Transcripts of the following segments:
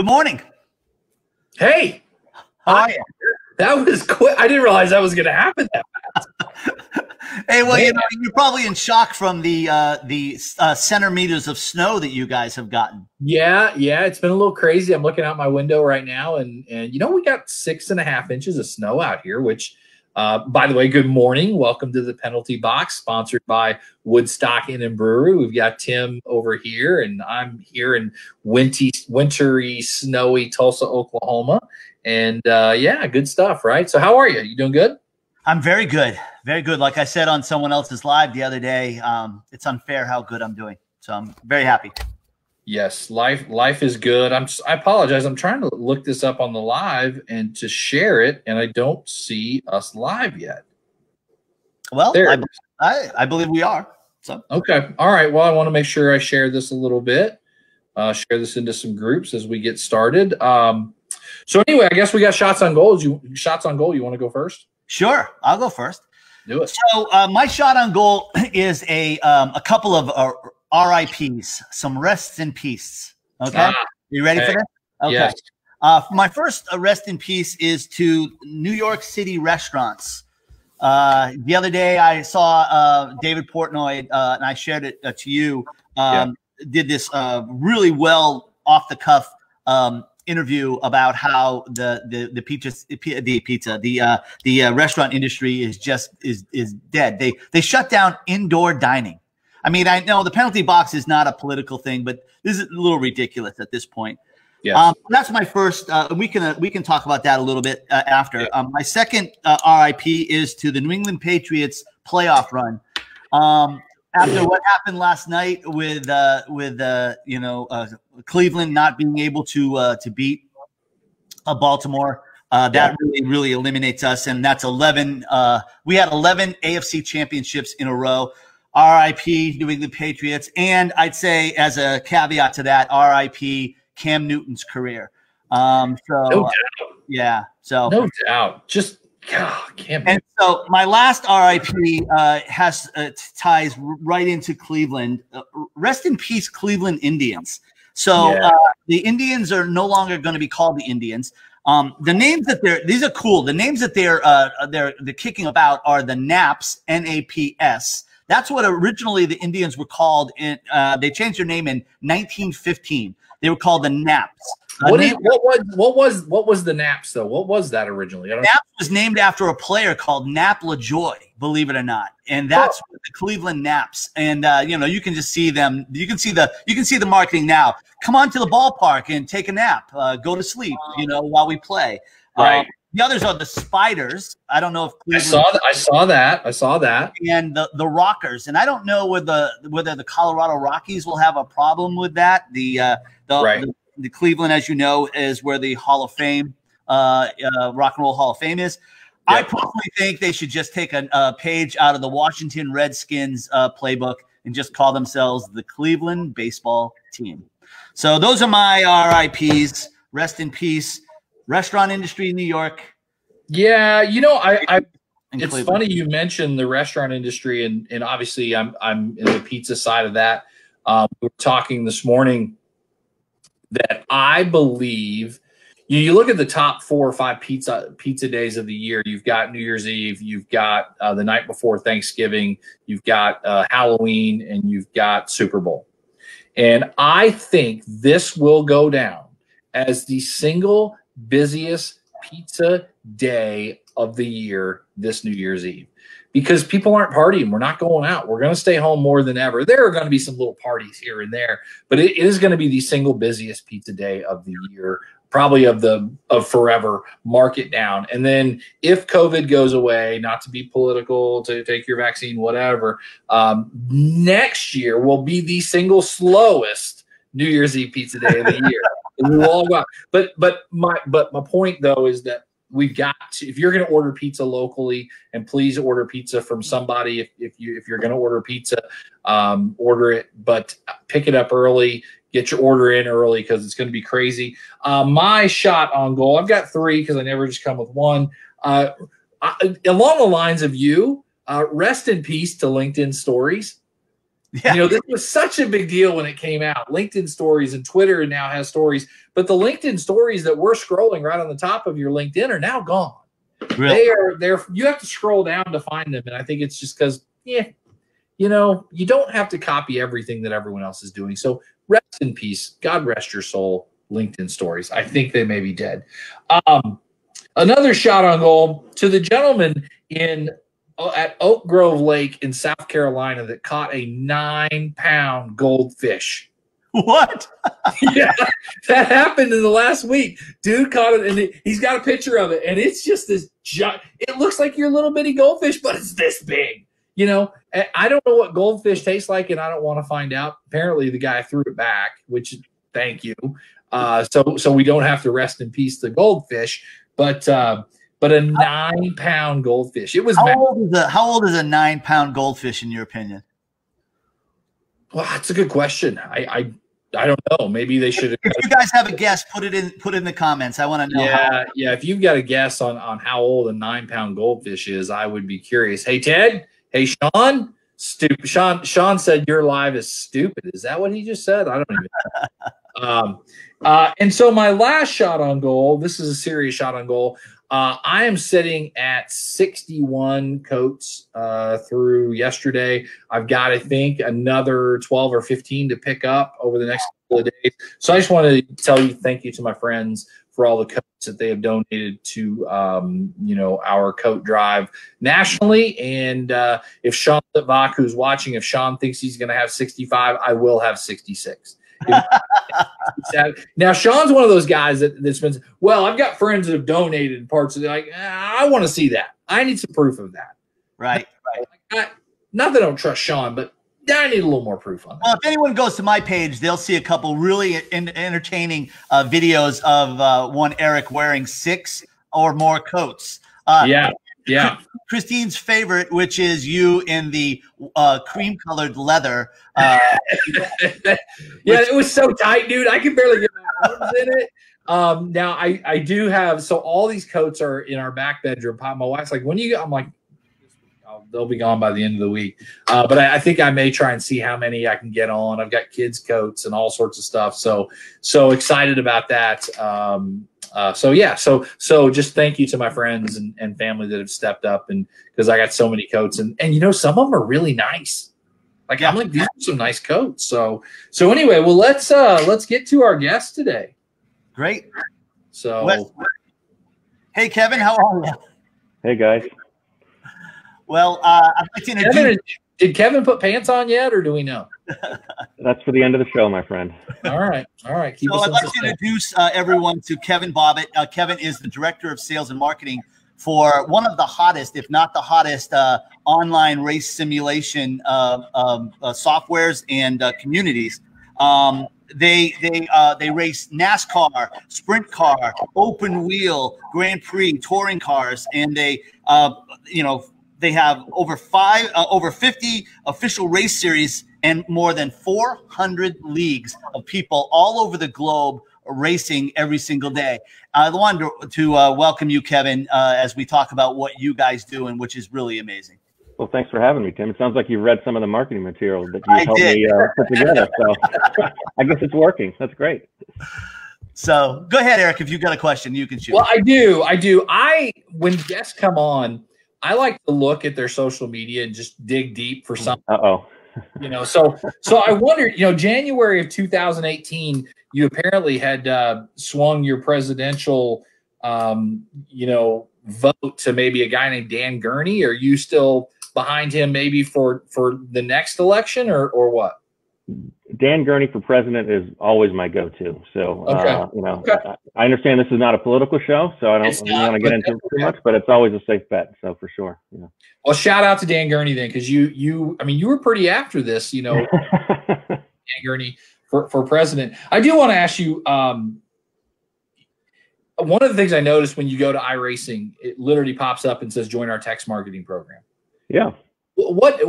Good morning. Hey, How are you? that was quick. I didn't realize that was going to happen that fast. Hey, well, you're probably in shock from the centimeters of snow that you guys have gotten. Yeah, it's been a little crazy. I'm looking out my window right now, and we got 6.5 inches of snow out here. Which, by the way, good morning. Welcome to the Penalty Box, sponsored by Woodstock Inn and Brewery. We've got Tim over here, and I'm here in wintry, snowy Tulsa, Oklahoma. And yeah, good stuff, right? So, how are you? You doing good? I'm very good. Very good. Like I said on someone else's live the other day, it's unfair how good I'm doing. So I'm very happy. Yes, life is good. I apologize. I'm trying to look this up on the live and to share it, and I don't see us live yet. Well, I believe we are. So okay. All right. Well, I want to make sure I share this a little bit. Share this into some groups as we get started. So anyway, I guess we got shots on goal. You want to go first? Sure, I'll go first. Do it. So my shot on goal is a couple of RIPs, some rests in peace. Okay, you ready for this? Okay. Yes. My first rest in peace is to New York City restaurants. The other day I saw David Portnoy, and I shared it to you. Did this really well off the cuff interview about how the restaurant industry is dead. They shut down indoor dining. I mean, I know the penalty box is not a political thing, but this is a little ridiculous at this point. Yes. That's my first. We can talk about that a little bit after. My second RIP is to the New England Patriots playoff run. After what happened last night with Cleveland not being able to beat Baltimore, that really eliminates us, and that's 11. We had 11 AFC championships in a row. RIP New England Patriots, and I'd say as a caveat to that, RIP Cam Newton's career. No doubt. Yeah. So no doubt. Just. Can't be. And so my last RIP has ties right into Cleveland. Rest in peace, Cleveland Indians. So the Indians are no longer going to be called the Indians. The names that these are cool. The names that they're kicking about are the Naps, N-A-P-S. That's what originally the Indians were called. They changed their name in 1915. They were called the Naps. What was the Naps though? What was that originally? Naps was named after a player called Nap LaJoy, believe it or not, and that's the Cleveland Naps. And you can just see them. You can see the marketing now. Come on to the ballpark and take a nap. Go to sleep. While we play. Right. The others are the Spiders. I don't know if Cleveland. I saw that. And the Rockers, and I don't know whether the Colorado Rockies will have a problem with that. The Cleveland, as you know, is where the Hall of Fame, Rock and Roll Hall of Fame is. Yep. I personally think they should just take a page out of the Washington Redskins playbook and just call themselves the Cleveland Baseball Team. So those are my RIPs. Rest in peace. Restaurant industry in New York. Yeah, it's Cleveland. funny you mentioned the restaurant industry, and obviously I'm in the pizza side of that. We were talking this morning that I believe you look at the top 4 or 5 pizza days of the year. You've got New Year's Eve, you've got the night before Thanksgiving, you've got Halloween, and you've got Super Bowl. And I think this will go down as the single busiest pizza day of the year this New Year's Eve. Because people aren't partying. We're not going out. We're going to stay home more than ever. There are going to be some little parties here and there, but it is going to be the single busiest pizza day of the year, probably of forever. Mark it down. And then if COVID goes away, not to be political, to take your vaccine, whatever, next year will be the single slowest New Year's Eve pizza day of the year. And we'll all go out. But my point though is that we've got to, if you're going to order pizza locally, and please order pizza from somebody. If you're going to order pizza, order it, but pick it up early. Get your order in early because it's going to be crazy. My shot on goal, I've got 3 because I never just come with one. Along the lines of you, rest in peace to LinkedIn Stories. Yeah. You know, this was such a big deal when it came out. LinkedIn stories and Twitter now has stories, but the LinkedIn stories that we're scrolling right on the top of your LinkedIn are now gone. Really? They're you have to scroll down to find them. And I think it's just because, you know, you don't have to copy everything that everyone else is doing. So rest in peace. God rest your soul, LinkedIn stories. I think they may be dead. Another shot on goal to the gentleman at Oak Grove Lake in South Carolina that caught a 9-pound goldfish. What? Yeah, that happened in the last week. Dude caught it, and he's got a picture of it, and it's just this giant. It looks like your little bitty goldfish, but it's this big. You know, I don't know what goldfish tastes like, and I don't want to find out. Apparently, the guy threw it back, which thank you. So we don't have to rest in peace the goldfish, but a 9-pound goldfish. It was how old is a 9-pound goldfish in your opinion? Well, that's a good question. I don't know. Maybe they should. If you guys have a guess, put it in the comments. I want to know. Yeah. If you've got a guess on how old a 9-pound goldfish is, I would be curious. Hey, Ted. Hey, Sean. Stupid. Sean said your live is stupid. Is that what he just said? I don't even know. And so my last shot on goal. This is a serious shot on goal. I am sitting at 61 coats through yesterday. I've got, I think, another 12 or 15 to pick up over the next couple of days. So I just want to tell you thank you to my friends for all the coats that they have donated to, our coat drive nationally. And if Sean Litvak, who's watching, if Sean thinks he's going to have 65, I will have 66. Now Sean's one of those guys that's been, well, I've got friends that have donated parts of it. Like, I want to see that. I need some proof of that. Right. Not that I don't trust Sean, but I need a little more proof on that. Well, if anyone goes to my page, they'll see a couple really entertaining videos of one Eric wearing 6 or more coats. Yeah. Christine's favorite, which is you in the cream-colored leather. It was so tight, dude. I could barely get my arms in it. Now I do have, so all these coats are in our back bedroom. My wife's like, when you go? I'm like, they'll be gone by the end of the week. But I think I may try and see how many I can get on. I've got kids' coats and all sorts of stuff. So excited about that. So just thank you to my friends and family that have stepped up, and because I got so many coats, and some of them are really nice. Like, I'm like, these are some nice coats. So anyway, well, let's get to our guest today. Great. So, hey, Kevin, how are you? Hey, guys. Well, I'd like to introduce. Did Kevin put pants on yet, or do we know? That's for the end of the show, my friend. All right. So I'd like to introduce everyone to Kevin Bobbitt. Kevin is the Director of Sales and Marketing for one of the hottest, if not the hottest, online race simulation softwares and communities. They race NASCAR, sprint car, open wheel, Grand Prix, touring cars, and they have over 50 official race series and more than 400 leagues of people all over the globe racing every single day. I wanted to welcome you, Kevin, as we talk about what you guys do, and which is really amazing. Well, thanks for having me, Tim. It sounds like you've read some of the marketing material that you helped me put together. So I guess it's working. That's great. So go ahead, Eric. If you've got a question, you can shoot. Well, I do. When guests come on, I like to look at their social media and just dig deep for something. So I wondered, January of 2018, you apparently had swung your presidential, vote to maybe a guy named Dan Gurney. Are you still behind him maybe for the next election or what? Dan Gurney for president is always my go-to. So, I understand this is not a political show, so I don't want to get into it too much, but it's always a safe bet. So for sure. Well, shout out to Dan Gurney then, because you were pretty after this, Dan Gurney for president. I do want to ask you, one of the things I noticed when you go to iRacing, it literally pops up and says, join our text marketing program. Yeah. What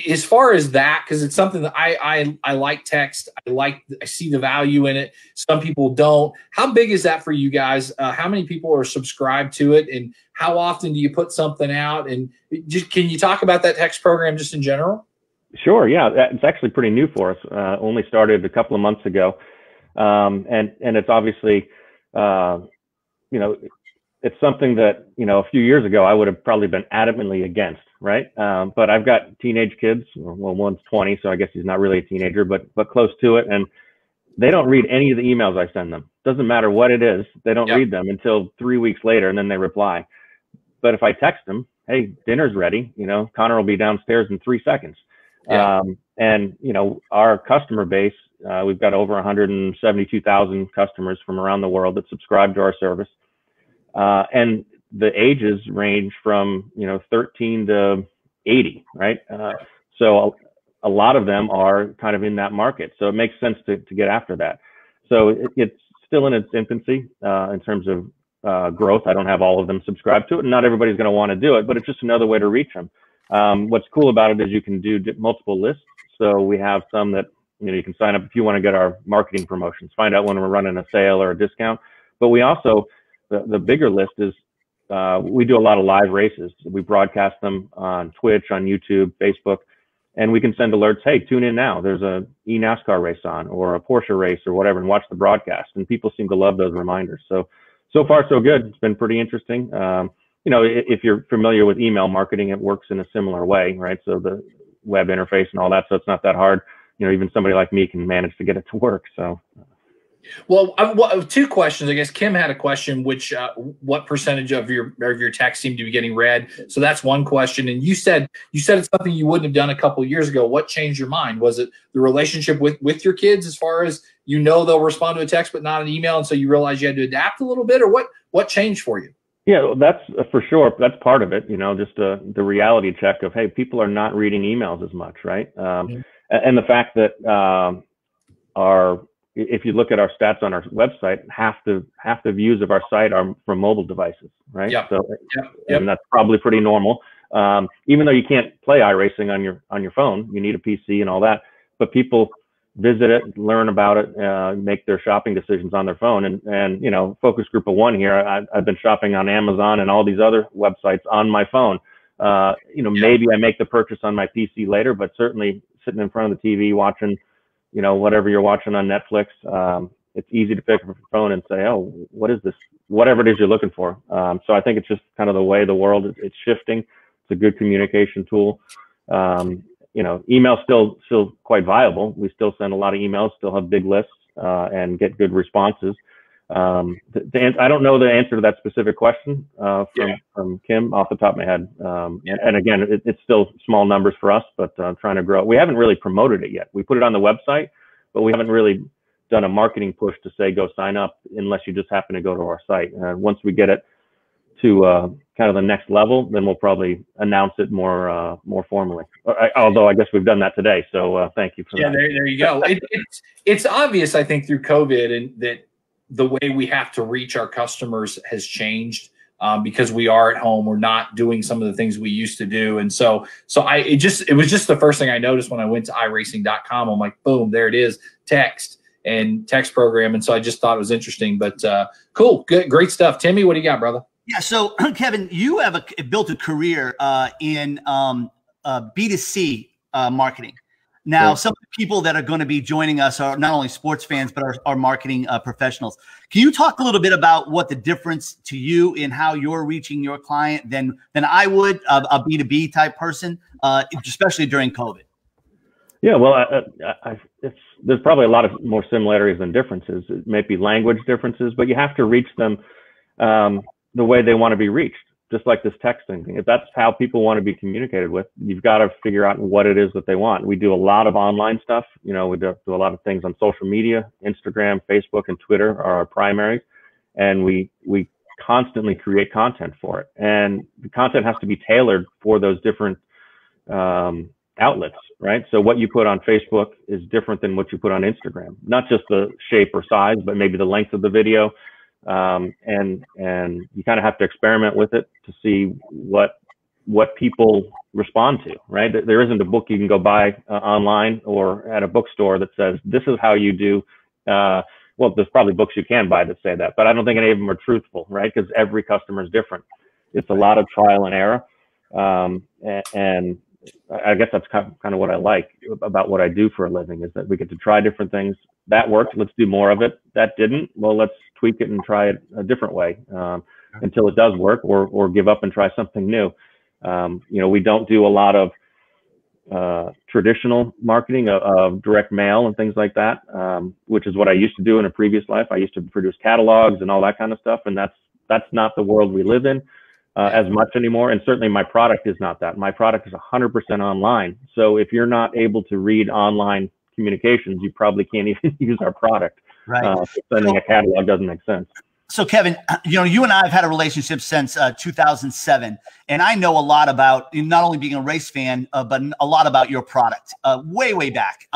as far as that, because it's something that I like text. I see the value in it. Some people don't. How big is that for you guys? How many people are subscribed to it, and how often do you put something out? And just, can you talk about that text program just in general? Sure. Yeah, it's actually pretty new for us. Only started a couple of months ago, and it's obviously, you know, it's something that, you know, a few years ago I would have probably been adamantly against, right? But I've got teenage kids. Well, one's 20, so I guess he's not really a teenager, but close to it, and they don't read any of the emails I send them. Doesn't matter what it is, they don't read them until 3 weeks later, and then they reply. But if I text them, hey, dinner's ready, you know, Connor will be downstairs in 3 seconds. And, you know, our customer base, we've got over 172,000 customers from around the world that subscribe to our service. And the ages range from, you know, 13 to 80, right? So a lot of them are kind of in that market. So it makes sense to get after that. So it's still in its infancy in terms of growth. I don't have all of them subscribed to it, and not everybody's going to want to do it, but it's just another way to reach them. What's cool about it is you can do multiple lists. So we have some that, you know, you can sign up if you want to get our marketing promotions, find out when we're running a sale or a discount. But we also, the bigger list is, we do a lot of live races. We broadcast them on Twitch, on YouTube, Facebook, and we can send alerts. Hey, tune in now. There's a NASCAR race on, or a Porsche race, or whatever, and watch the broadcast. And people seem to love those reminders. So far so good. It's been pretty interesting. You know, if you're familiar with email marketing, it works in a similar way, right? So the web interface and all that, so it's not that hard. You know, even somebody like me can manage to get it to work. So. Well, two questions. I guess Kim had a question, which what percentage of your text seemed to be getting read? So that's one question. And you said it's something you wouldn't have done a couple of years ago. What changed your mind? Was it the relationship with your kids, as far as, you know, they'll respond to a text but not an email, and so you realized you had to adapt a little bit, or what changed for you? Yeah, that's for sure. That's part of it. You know, just the reality check of, hey, people are not reading emails as much, right? And the fact that if you look at our stats on our website, half the views of our site are from mobile devices, right? So, and that's probably pretty normal. Even though you can't play iRacing on your phone, you need a PC and all that. But people visit it, learn about it, make their shopping decisions on their phone. And you know, focus group of one here, I've been shopping on Amazon and all these other websites on my phone. You know, maybe I make the purchase on my PC later, but certainly sitting in front of the TV watching, you know, whatever you're watching on Netflix, it's easy to pick up your phone and say, oh, what is this? Whatever it is you're looking for. So I think it's just kind of the way the world is shifting. It's a good communication tool. You know, email's still quite viable. We still send a lot of emails, still have big lists, and get good responses. I don't know the answer to that specific question from Kim off the top of my head. And again, it's still small numbers for us, but trying to grow. We haven't really promoted it yet. We put it on the website, but we haven't really done a marketing push to say, go sign up, unless you just happen to go to our site. And once we get it to kind of the next level, then we'll probably announce it more formally. Although I guess we've done that today. So thank you for that. There you go. It's obvious, I think, through COVID, and that the way we have to reach our customers has changed because we are at home. We're not doing some of the things we used to do. And so it was just the first thing I noticed when I went to iRacing.com. I'm like, boom, there it is, text program. And so I just thought it was interesting, but cool. Good. Great stuff. Timmy, what do you got, brother? Yeah. So Kevin, you have built a career in B2C marketing. Now, some of the people that are going to be joining us are not only sports fans, but are marketing professionals. Can you talk a little bit about what the difference to you in how you're reaching your client than I would, a B2B type person, especially during COVID? Yeah, well, there's probably a lot of more similarities than differences. It may be language differences, but you have to reach them the way they want to be reached. Just like this texting thing. If that's how people want to be communicated with, you've got to figure out what it is that they want. We do a lot of online stuff. You know, we do a lot of things on social media. Instagram, Facebook, and Twitter are our primaries. And we constantly create content for it. And the content has to be tailored for those different outlets, right? So what you put on Facebook is different than what you put on Instagram. Not just the shape or size, but maybe the length of the video. And you kind of have to experiment with it to see what people respond to, right? There isn't a book you can go buy online or at a bookstore that says, this is how you do, well, there's probably books you can buy that say that, but I don't think any of them are truthful, right? Because every customer is different. It's a lot of trial and error. And I guess that's kind of what I like about what I do for a living, is that we get to try different things. That worked, let's do more of it. That didn't, well, let's tweak it and try it a different way until it does work, or give up and try something new. We don't do a lot of traditional marketing of direct mail and things like that, which is what I used to do in a previous life. I used to produce catalogs and all that kind of stuff, and that's not the world we live in as much anymore. And certainly my product is not that. My product is 100% online. So if you're not able to read online communications, you probably can't even use our product. Right. Sending a catalog doesn't make sense. So Kevin, you and I have had a relationship since 2007, and I know a lot about not only being a race fan, but a lot about your product way back.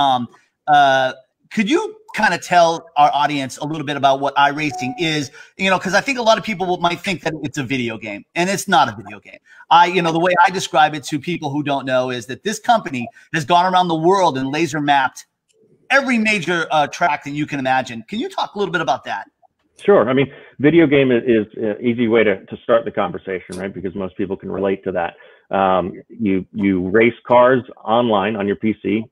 Could you kind of tell our audience a little bit about what iRacing is? Because I think a lot of people might think that it's a video game, and it's not a video game. The way I describe it to people who don't know is that this company has gone around the world and laser mapped every major track that you can imagine. Can you talk a little bit about that? Sure. I mean, video game is an easy way to start the conversation, right? Because most people can relate to that. You race cars online on your PC,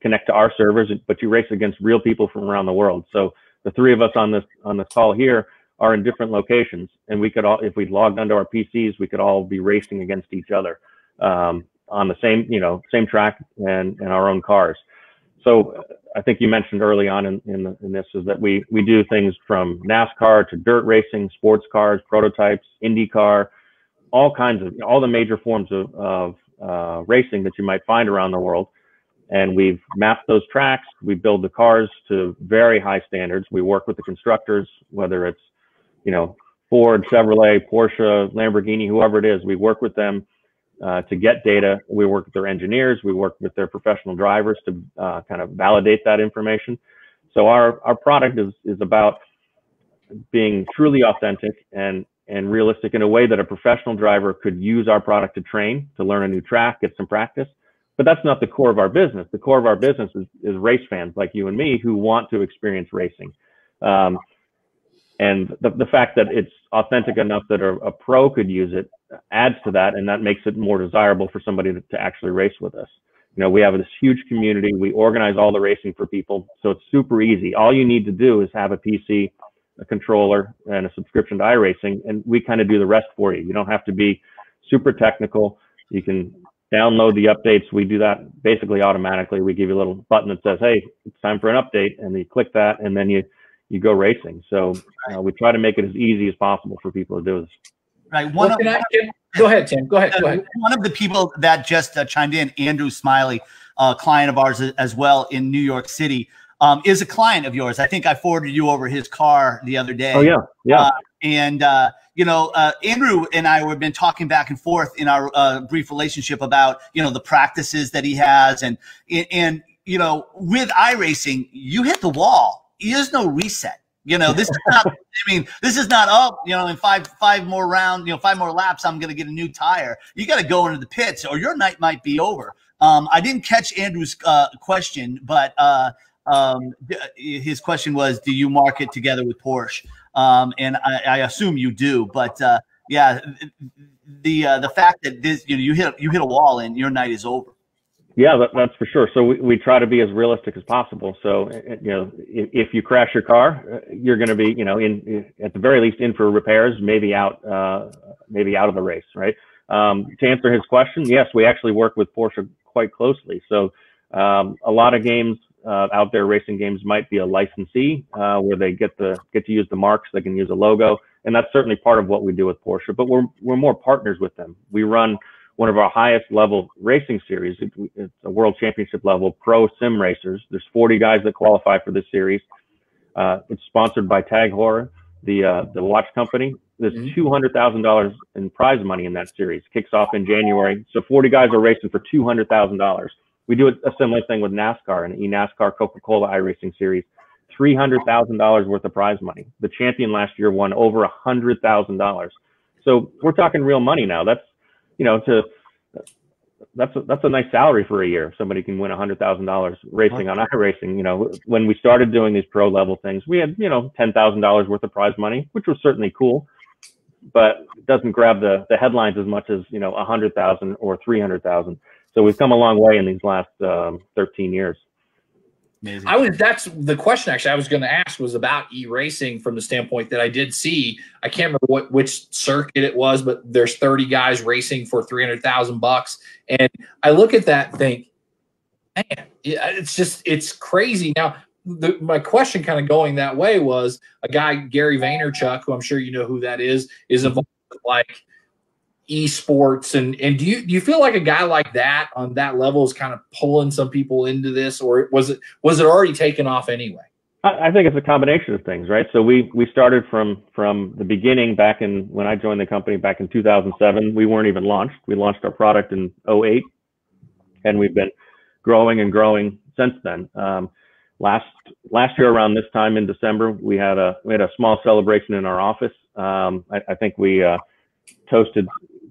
connect to our servers, but you race against real people from around the world. So the three of us on this call here are in different locations, and we could all, if we logged onto our PCs, we could all be racing against each other on the same track and our own cars. So I think you mentioned early on in this is that we do things from NASCAR to dirt racing, sports cars, prototypes, IndyCar, all the major forms of racing that you might find around the world. And we've mapped those tracks. We build the cars to very high standards. We work with the constructors, whether it's, Ford, Chevrolet, Porsche, Lamborghini, whoever it is. We work with them to get data. We work with their engineers. We work with their professional drivers to kind of validate that information. So our product is about being truly authentic and realistic in a way that a professional driver could use our product to train, to learn a new track, get some practice. But that's not the core of our business. The core of our business is race fans like you and me who want to experience racing. And the fact that it's authentic enough that a pro could use it adds to that, and that makes it more desirable for somebody to actually race with us. We have this huge community. We organize all the racing for people, so it's super easy. All you need to do is have a PC, a controller, and a subscription to iRacing, and we kind of do the rest for you. You don't have to be super technical. You can download the updates. We do that basically automatically. We give you a little button that says, hey, it's time for an update, and you click that, and then you go racing. So we try to make it as easy as possible for people to do this. Right. Go ahead, Tim. Go ahead. One of the people that just chimed in, Andrew Smiley, a client of ours as well in New York City, is a client of yours. I think I forwarded you over his car the other day. Oh, yeah. Andrew and I have been talking back and forth in our brief relationship about, the practices that he has. And with iRacing, you hit the wall. There's no reset. This is not, this is not, in five more rounds, 5 more laps, I'm going to get a new tire. You got to go into the pits or your night might be over. I didn't catch Andrew's question, but his question was, do you market together with Porsche? And I assume you do, but the fact that this, you hit a wall and your night is over. Yeah, that's for sure. So we try to be as realistic as possible. So, if you crash your car, you're going to be, at the very least in for repairs, maybe out of the race, right? To answer his question, yes, we actually work with Porsche quite closely. So a lot of games out there, racing games, might be a licensee where they get to use the marks, they can use a logo, and that's certainly part of what we do with Porsche. But we're more partners with them. We run one of our highest level racing series. It's a world championship level pro sim racers. There's 40 guys that qualify for this series. It's sponsored by Tag Heuer, the watch company. There's $200,000 in prize money in that series. Kicks off in January. So 40 guys are racing for $200,000. We do a similar thing with NASCAR and eNASCAR Coca-Cola iRacing series. $300,000 worth of prize money. The champion last year won over $100,000. So we're talking real money now. That's that's a nice salary for a year. If somebody can win $100,000 racing on iRacing. When we started doing these pro level things, we had $10,000 worth of prize money, which was certainly cool. but it doesn't grab the headlines as much as, 100,000 or 300,000. So we've come a long way in these last 13 years. Amazing. That's the question actually I was going to ask was about e-racing from the standpoint that I did see, I can't remember which circuit it was, but there's 30 guys racing for $300,000. And I look at that and think, man, it's crazy. Now, my question kind of going that way was a guy, Gary Vaynerchuk, who I'm sure you know who that is involved with like esports. And do you feel like a guy like that on that level is kind of pulling some people into this, or was it already taken off anyway? I think it's a combination of things, right? So we started from the beginning back when I joined the company back in 2007. We weren't even launched. We launched our product in 2008, and we've been growing and growing since then. Last year around this time in December, we had a small celebration in our office. I think we toasted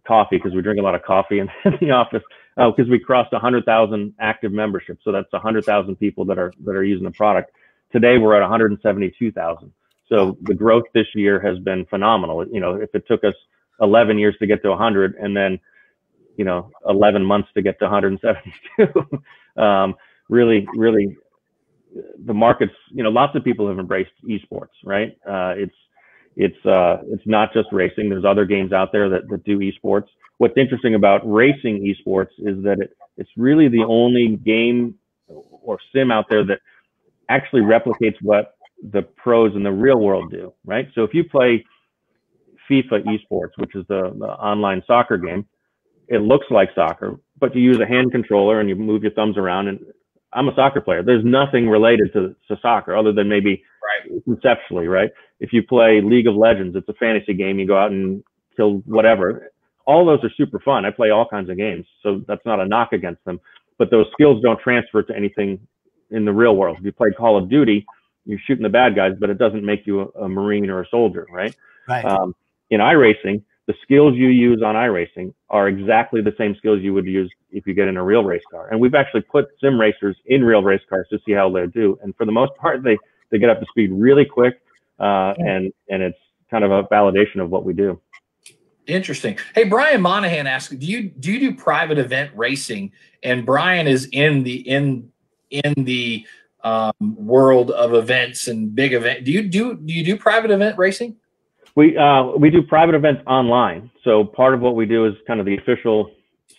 coffee because we drink a lot of coffee in the office because we crossed 100,000 active memberships. So that's 100,000 people that are using the product. Today we're at 172,000. So the growth this year has been phenomenal. If it took us 11 years to get to 100 and then 11 months to get to 172, really the market's, lots of people have embraced esports, right? It's not just racing. There's other games out there that do esports. What's interesting about racing esports is that it's really the only game or sim out there that actually replicates what the pros in the real world do, right? So if you play FIFA esports, which is the online soccer game, it looks like soccer, but you use a hand controller and you move your thumbs around. And I'm a soccer player. There's nothing related to soccer other than maybe conceptually, right? If you play League of Legends, it's a fantasy game. You go out and kill whatever. All those are super fun. I play all kinds of games, so that's not a knock against them. But those skills don't transfer to anything in the real world. If you play Call of Duty, you're shooting the bad guys, but it doesn't make you a Marine or a soldier, right? Right. In iRacing, the skills you use on iRacing are exactly the same skills you would use if you get in a real race car. And we've actually put sim racers in real race cars to see how they do. And for the most part, they get up to speed really quick, and it's kind of a validation of what we do. Interesting. Hey, Brian Monahan asked, do you do private event racing? And Brian is in the world of events and big event. Do you do private event racing? We do private events online. So part of what we do is kind of the official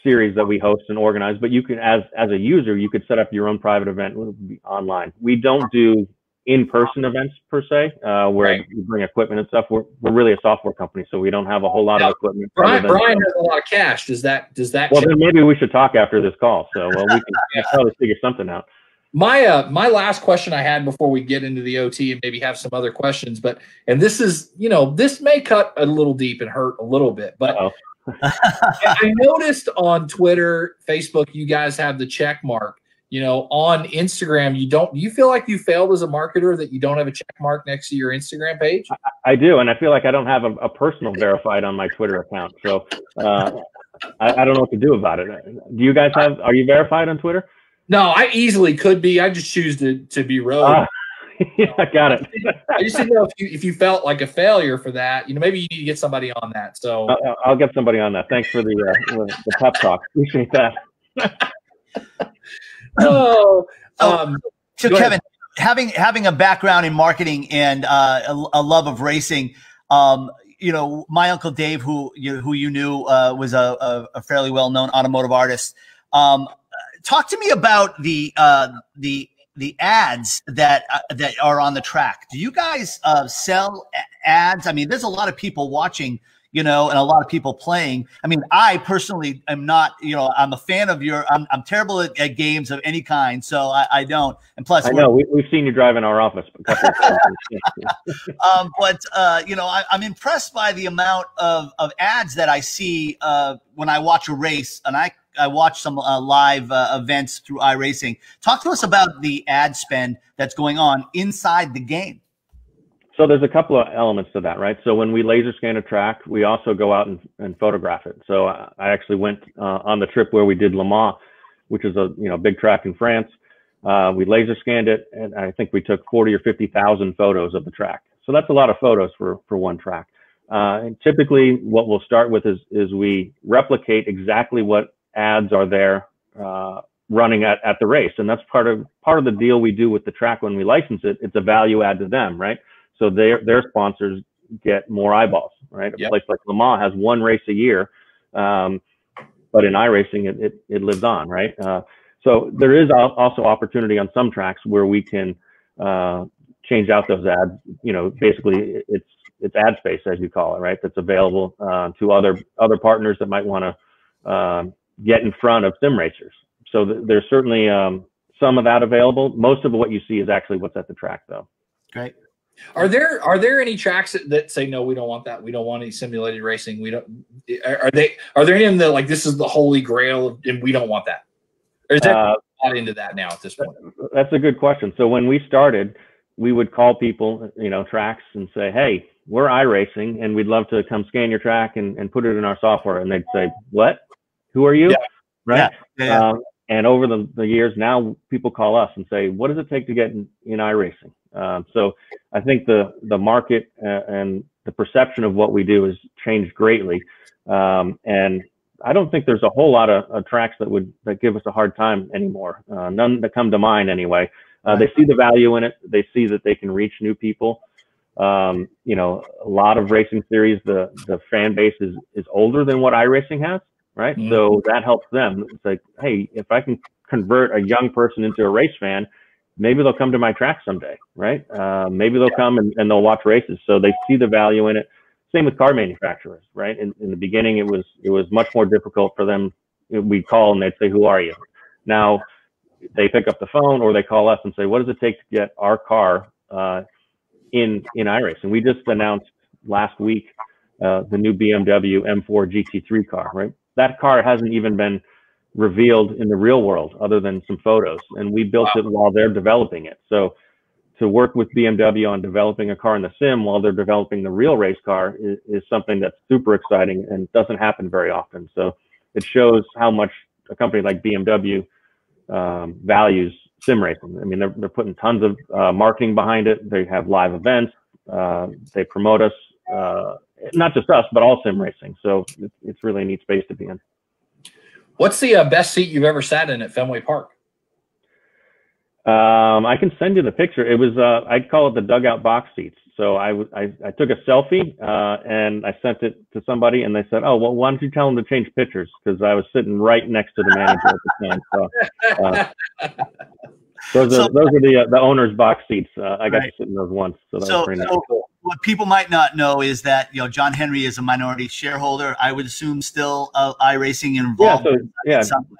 series that we host and organize. But you can, as a user, you could set up your own private event online. We don't do in-person events per se, where you bring equipment and stuff. We're really a software company, so we don't have a whole lot of equipment. Brian has a lot of cash. Does that? Well, then maybe we should talk after this call. So we can probably figure something out. My last question I had before we get into the OT and maybe have some other questions, and this is, this may cut a little deep and hurt a little bit, but I noticed on Twitter, Facebook, you guys have the check mark. On Instagram, do you feel like you failed as a marketer that you don't have a check mark next to your Instagram page? I do, and I feel like I don't have a personal verified on my Twitter account. So I don't know what to do about it. Do you guys are you verified on Twitter? No, I easily could be. I just choose to be rogue. Yeah, I got it. I just didn't know if you felt like a failure for that. Maybe you need to get somebody on that. So I'll get somebody on that. Thanks for the pep talk. Appreciate that. So Kevin, having a background in marketing and a love of racing, my uncle Dave, who you knew, was a fairly well-known automotive artist. Talk to me about the ads that are on the track. Do you guys sell ads? I mean, there's a lot of people watching, and a lot of people playing. I mean, I personally am not, I'm a fan of I'm terrible at games of any kind, so I don't. And plus, I know we've seen you drive in our office a couple of times. I'm impressed by the amount of ads that I see when I watch a race, and I watch some live events through iRacing. Talk to us about the ad spend that's going on inside the game. So there's a couple of elements to that, right? So when we laser scan a track, we also go out and photograph it. So I actually went on the trip where we did Le Mans, which is a big track in France. We laser scanned it, and I think we took 40 or 50,000 photos of the track. So that's a lot of photos for one track. And typically what we'll start with is we replicate exactly what ads are there running at the race. And that's part of the deal we do with the track when we license it. It's a value add to them, right? So their sponsors get more eyeballs, right? A place like Le Mans has one race a year, but in iRacing, it lives on, right? So there is also opportunity on some tracks where we can change out those ads. You know, basically it's ad space, as you call it, right? That's available to other partners that might want to get in front of sim racers. So there's certainly some of that available. Most of what you see is actually what's at the track, though. Great. Are there any tracks that say no, we don't want that, we don't want any simulated racing? We don't. Are there any of them that like this is the holy grail and we don't want that? Or is that not into that now at this point? That's a good question. So when we started, we would call people, you know, tracks and say, hey, we're iRacing and we'd love to come scan your track and put it in our software. And they'd say, what? Who are you? Yeah. Right. Yeah. And over the years now, people call us and say, what does it take to get in iRacing? So I think the market and the perception of what we do has changed greatly. And I don't think there's a whole lot of tracks that give us a hard time anymore. None that come to mind anyway. They see the value in it. They see that they can reach new people. You know, a lot of racing series, the fan base is older than what iRacing has, right? Mm-hmm. So that helps them. It's like, hey, if I can convert a young person into a race fan, maybe they'll come to my track someday, right? Maybe they'll come and they'll watch races. So they see the value in it. Same with car manufacturers, right? In the beginning, it was much more difficult for them. We'd call and they'd say, who are you? Now they pick up the phone or they call us and say, what does it take to get our car in iRacing? We just announced last week the new BMW M4 GT3 car, right? That car hasn't even been revealed in the real world other than some photos, and we built it while they're developing it. So to work with BMW on developing a car in the sim while they're developing the real race car is something that's super exciting and doesn't happen very often. So it shows how much a company like BMW values sim racing. I mean, they're putting tons of marketing behind it. They have live events. They promote us, not just us, but all sim racing. So it's really a neat space to be in. What's the best seat you've ever sat in at Fenway Park? I can send you the picture. It was, I'd call it the dugout box seats. So I took a selfie and I sent it to somebody and they said, oh, well, why don't you tell them to change pictures? Because I was sitting right next to the manager at the time. So, those are the owner's box seats. I got to sit in those once. So that was pretty nice. What people might not know is that, you know, John Henry is a minority shareholder. I would assume still iRacing involved. Yeah, so, in some way.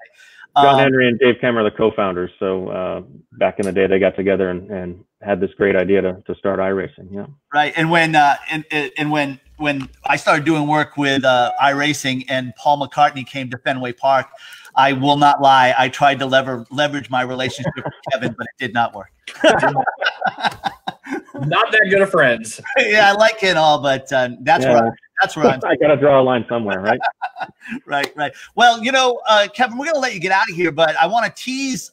John Henry and Dave Kemmer are the co-founders. So back in the day, they got together and had this great idea to start iRacing. Yeah. Right. And when when I started doing work with iRacing and Paul McCartney came to Fenway Park, I will not lie, I tried to leverage my relationship with Kevin, but it did not work. Not that good of friends. Yeah, I like it all, but that's where I'm. I got to draw a line somewhere, right? Right. Well, you know, Kevin, we're gonna let you get out of here, but I want to tease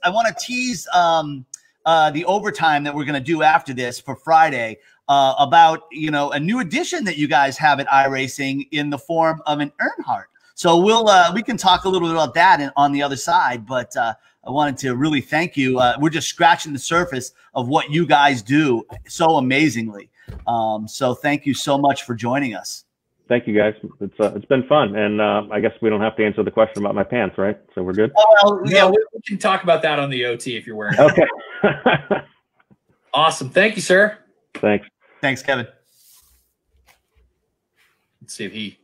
the overtime that we're gonna do after this for Friday about, you know, a new addition that you guys have at iRacing in the form of an Earnhardt. So we can talk a little bit about that on the other side, but I wanted to really thank you. We're just scratching the surface of what you guys do so amazingly. So thank you so much for joining us. Thank you, guys. It's been fun, and I guess we don't have to answer the question about my pants, right? So we're good. Well, yeah, we can talk about that on the OT if you're wearing it. Okay. Awesome. Thank you, sir. Thanks. Thanks, Kevin. Let's see if he